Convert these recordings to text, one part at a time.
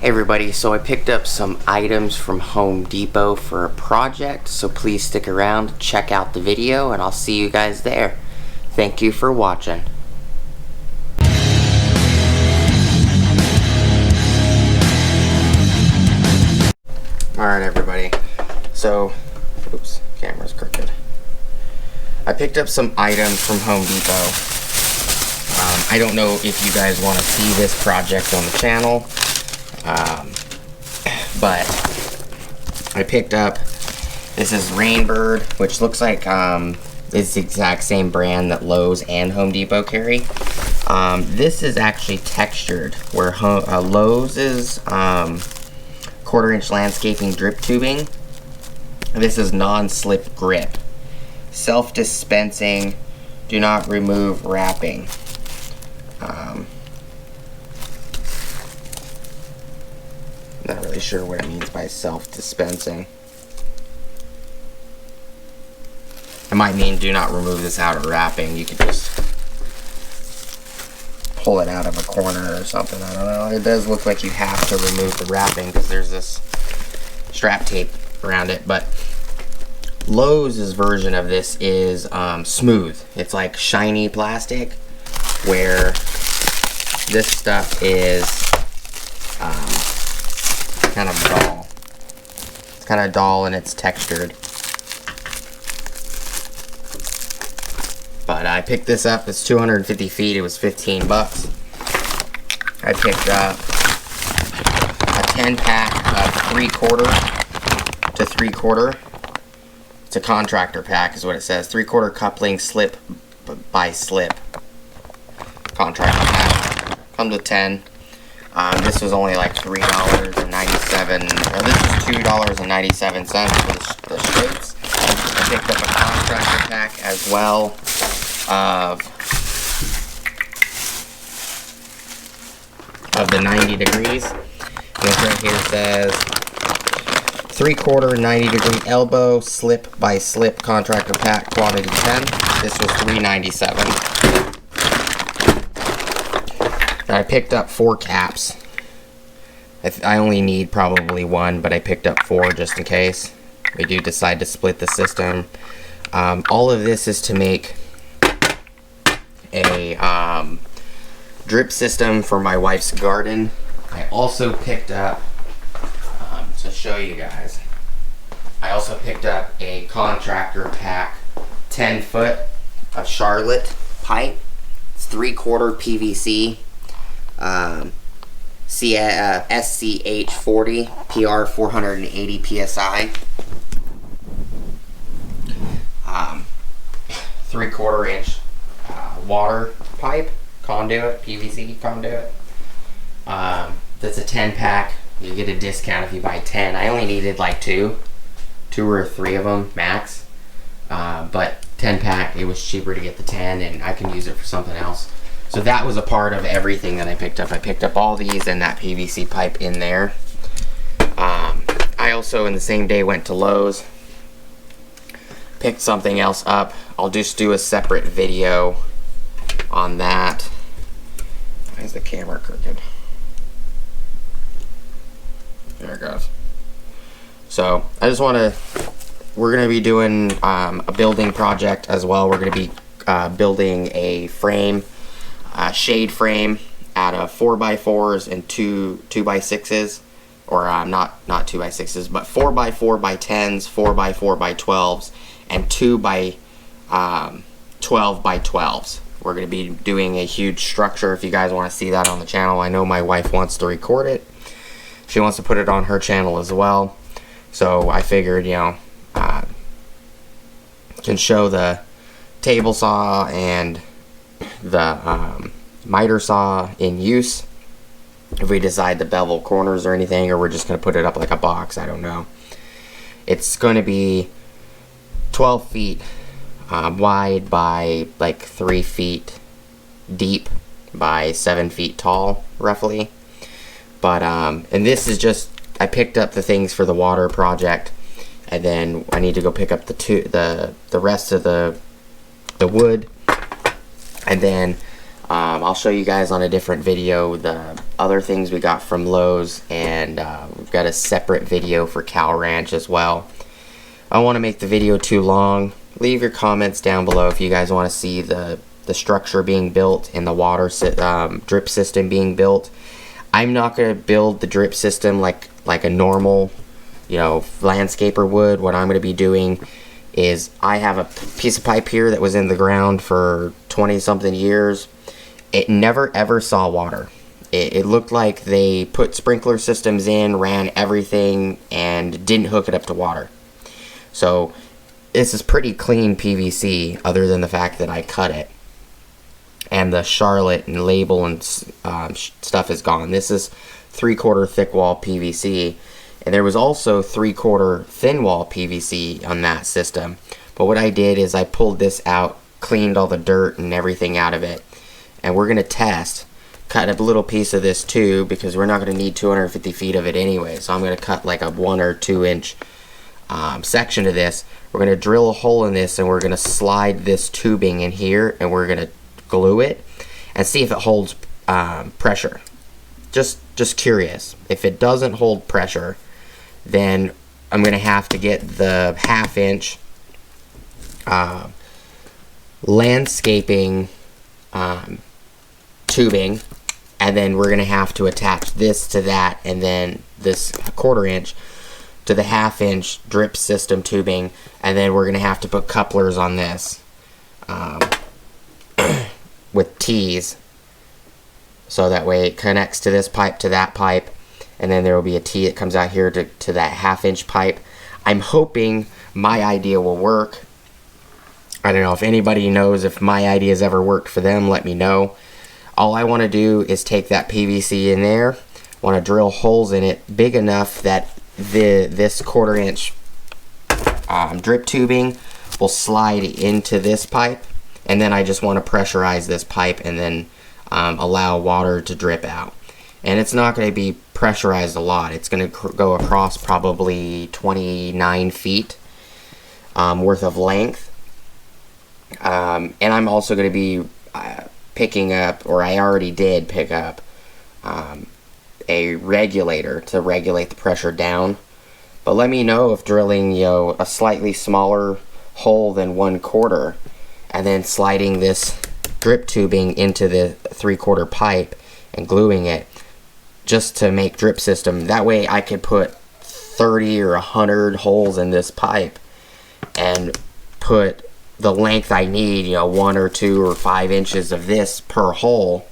Hey everybody, so I picked up some items from Home Depot for a project, so please stick around, check out the video, and I'll see you guys there. Thank you for watching. Alright everybody, so, oops, camera's crooked. I picked up some items from Home Depot. I don't know if you guys want to see this project on the channel. But I picked up, this is Rainbird, which looks like it's the exact same brand that Lowe's and Home Depot carry. This is actually textured, where Lowe's is 1/4-inch landscaping drip tubing. This is non-slip grip. Self-dispensing, do not remove wrapping. Not really sure what it means by self-dispensing. It might mean do not remove this outer wrapping. You could just pull it out of a corner or something. I don't know. It does look like you have to remove the wrapping because there's this strap tape around it. But Lowe's version of this is smooth. It's like shiny plastic, where this stuff is kind of dull. It's kind of dull and it's textured. But I picked this up. It's 250 feet. It was 15 bucks. I picked up a 10-pack of 3/4 to 3/4. It's a contractor pack is what it says. 3/4 coupling slip by slip. Contractor pack. Comes with 10. This was only like $3.97. This is $2.97 for the strips. I picked up a contractor pack as well of the 90 degrees. This right here says 3/4 90-degree elbow slip by slip contractor pack quantity 10. This was $3.97. I picked up 4 caps. I only need probably 1, but I picked up 4 just in case we do decide to split the system. All of this is to make a drip system for my wife's garden. I also picked up, to show you guys, I also picked up a contractor pack 10-foot of Charlotte pipe. It's 3/4 PVC. SCH40 PR 480 PSI. 3/4-inch water pipe conduit, PVC conduit. That's a 10-pack. You get a discount if you buy 10. I only needed like 2 or 3 of them max. But 10-pack, it was cheaper to get the 10, and I can use it for something else. So that was a part of everything that I picked up. I picked up all these and that PVC pipe in there. I also, in the same day, went to Lowe's, picked something else up. I'll just do a separate video on that. Why is the camera crooked? There it goes. So I just want to, we're going to be doing a building project as well. We're going to be building a frame, shade frame out of 4x4s and 2x6s, or not 2x6s, but 4x4x10s, 4x4x12s, and 2x12x12s. We're going to be doing a huge structure. If you guys want to see that on the channel, I know my wife wants to record it. She wants to put it on her channel as well. So I figured, you know, can show the table saw and the miter saw in use if we decide to bevel corners or anything, or we're just going to put it up like a box. I don't know. It's going to be 12 feet wide by like 3 feet deep by 7 feet tall, roughly. But and this is just, I picked up the things for the water project, and then I need to go pick up the rest of the wood, and then I'll show you guys on a different video the other things we got from Lowe's, and we've got a separate video for Cow Ranch as well. I don't want to make the video too long. Leave your comments down below if you guys want to see the structure being built and the water drip system being built. I'm not going to build the drip system like a normal, you know, landscaper would. What I'm going to be doing is, I have a piece of pipe here that was in the ground for 20 something years. It never ever saw water. It looked like they put sprinkler systems in, ran everything, and didn't hook it up to water. So this is pretty clean PVC, other than the fact that I cut it. And the Charlotte and label and stuff is gone. This is 3/4 thick wall PVC. And there was also 3/4 thin wall PVC on that system. But what I did is I pulled this out, cleaned all the dirt and everything out of it. And we're going to test. Cut a little piece of this too, because we're not going to need 250 feet of it anyway. So I'm going to cut like a 1 or 2 inch section of this. We're going to drill a hole in this, and we're going to slide this tubing in here, and we're going to glue it and see if it holds pressure. Just curious. If it doesn't hold pressure, then I'm going to have to get the 1/2 inch landscaping tubing, and then we're going to have to attach this to that, and then this 1/4 inch to the 1/2 inch drip system tubing, and then we're going to have to put couplers on this with T's, so that way it connects to this pipe to that pipe, and then there will be a T that comes out here to that 1/2 inch pipe. I'm hoping my idea will work. I don't know if anybody knows if my ideas ever worked for them. Let me know. All I want to do is take that PVC in there, want to drill holes in it big enough that this 1/4 inch drip tubing will slide into this pipe, and then I just want to pressurize this pipe and then allow water to drip out. And it's not going to be pressurized a lot. It's going to go across probably 29 feet worth of length. And I'm also going to be picking up, or I already did pick up, a regulator to regulate the pressure down. But let me know if drilling, you know, a slightly smaller hole than 1/4 and then sliding this drip tubing into the 3/4 pipe and gluing it just to make drip system. That way I could put 30 or 100 holes in this pipe and put the length I need, you know, 1 or 2 or 5 inches of this per hole,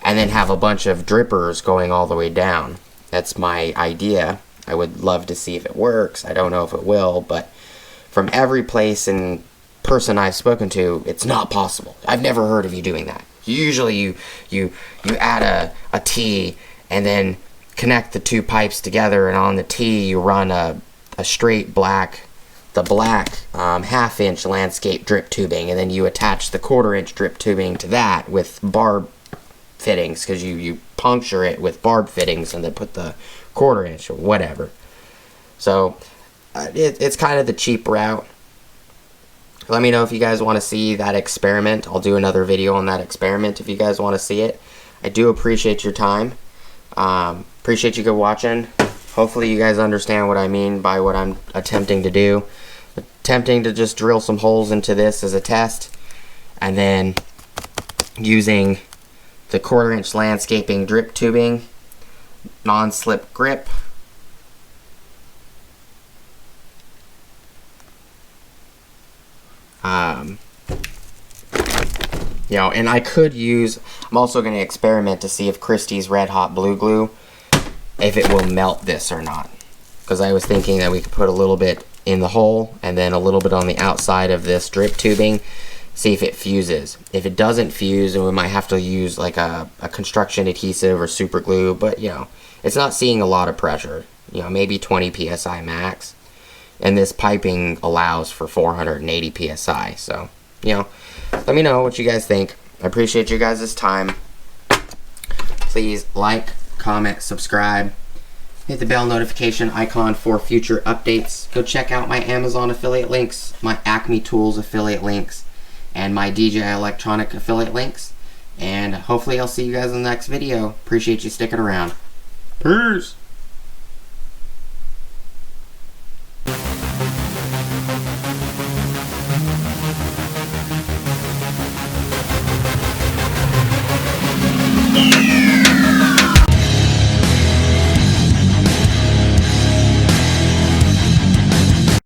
and then have a bunch of drippers going all the way down. That's my idea. I would love to see if it works. I don't know if it will, but from every place and person I've spoken to, it's not possible. I've never heard of you doing that. Usually you add a T and then connect the 2 pipes together, and on the T you run a straight black 1/2 inch landscape drip tubing, and then you attach the 1/4 inch drip tubing to that with barb fittings, because you puncture it with barb fittings and then put the 1/4 inch or whatever. So it's kind of the cheap route. Let me know if you guys want to see that experiment. I'll do another video on that experiment if you guys want to see it. I do appreciate your time. Appreciate you guys watching. Hopefully you guys understand what I mean by what I'm attempting to do. Attempting to just drill some holes into this as a test, and then using the 1/4 inch landscaping drip tubing, non-slip grip, you know, and I could use, I'm also going to experiment to see if Christie's Red Hot Blue Glue, if it will melt this or not. Because I was thinking that we could put a little bit in the hole and then a little bit on the outside of this drip tubing, see if it fuses. If it doesn't fuse, then we might have to use like a construction adhesive or super glue, but you know, it's not seeing a lot of pressure, you know, maybe 20 psi max, and this piping allows for 480 psi. So, you know, let me know what you guys think. I appreciate you guys' time. Please like, comment, subscribe, hit the bell notification icon for future updates. Go check out my Amazon affiliate links, my Acme Tools affiliate links, and my DJI Electronic affiliate links. And hopefully I'll see you guys in the next video. Appreciate you sticking around. Peace!